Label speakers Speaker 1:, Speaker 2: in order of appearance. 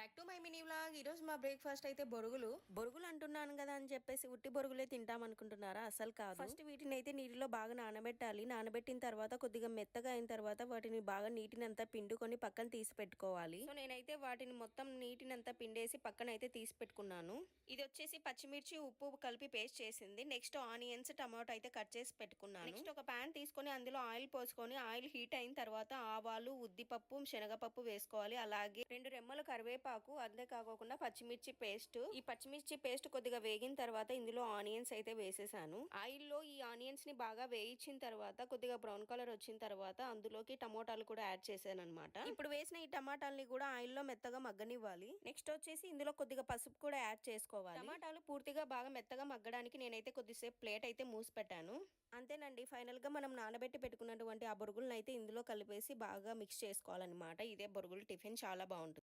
Speaker 1: Back to my mini vlog. ఈ రోజు మా బ్రేక్ఫాస్ట్ అయితే బొరుగులు అంటున్నాను కదా అని చెప్పేసి ఉట్టి బొరుగులే తింటాం అనుకుంటున్నారా? అసలు కాదు. ఫస్ట్ వీటిని అయితే నీటిలో బాగా నానబెట్టాలి. నానబెట్టిన తర్వాత కొద్దిగా మెత్తగా అయిన తర్వాత వాటిని బాగా నీటిని అంతా పిండుకొని పక్కన తీసి పెట్టుకోవాలి. సో నేనైతే వాటిని మొత్తం నీటిని అంతా పిండేసి పక్కన అయితే తీసి పెట్టుకున్నాను. ఇది వచ్చేసి పచ్చిమిర్చి ఉప్పు కలిపి పేస్ట్ చేసింది. నెక్స్ట్ ఆనియన్స్ టమాటో అయితే కట్ చేసి పెట్టుకున్నాను. నెక్స్ట్ ఒక ప్యాన్ తీసుకొని అందులో ఆయిల్ పోసుకొని ఆయిల్ హీట్ అయిన తర్వాత ఆవాలు, ఉద్దిపప్పు, శనగపప్పు వేసుకోవాలి. అలాగే 2 రెమ్మల కరివేపాకు, అంతే కాకుండా పచ్చిమిర్చి పేస్ట్. ఈ పచ్చిమిర్చి పేస్ట్ కొద్దిగా వేగిన తర్వాత ఇందులో ఆనియన్స్ అయితే వేసేసాను. ఆయిల్ లో ఈ ఆనియన్స్ ని బాగా వేయించిన తర్వాత కొద్దిగా బ్రౌన్ కలర్ వచ్చిన తర్వాత అందులోకి టమోటాలు కూడా యాడ్ చేశాను అనమాట. ఇప్పుడు వేసిన ఈ టమాటాలని కూడా ఆయిల్ లో మెత్తగా మగ్గనివ్వాలి. నెక్స్ట్ వచ్చేసి ఇందులో కొద్దిగా పసుపు కూడా యాడ్ చేసుకోవాలి. టమాటాలు పూర్తిగా బాగా మెత్తగా మగ్గడానికి నేనైతే కొద్దిసేపు ప్లేట్ అయితే మూసి పెట్టాను. అంతేనండి, ఫైనల్ గా మనం నానబెట్టి పెట్టుకున్నటువంటి ఆ బొరుగులను అయితే ఇందులో కలిపేసి బాగా మిక్స్ చేసుకోవాలన్నమాట. ఇదే బొరుగులు టిఫిన్ చాలా బాగుంటుంది.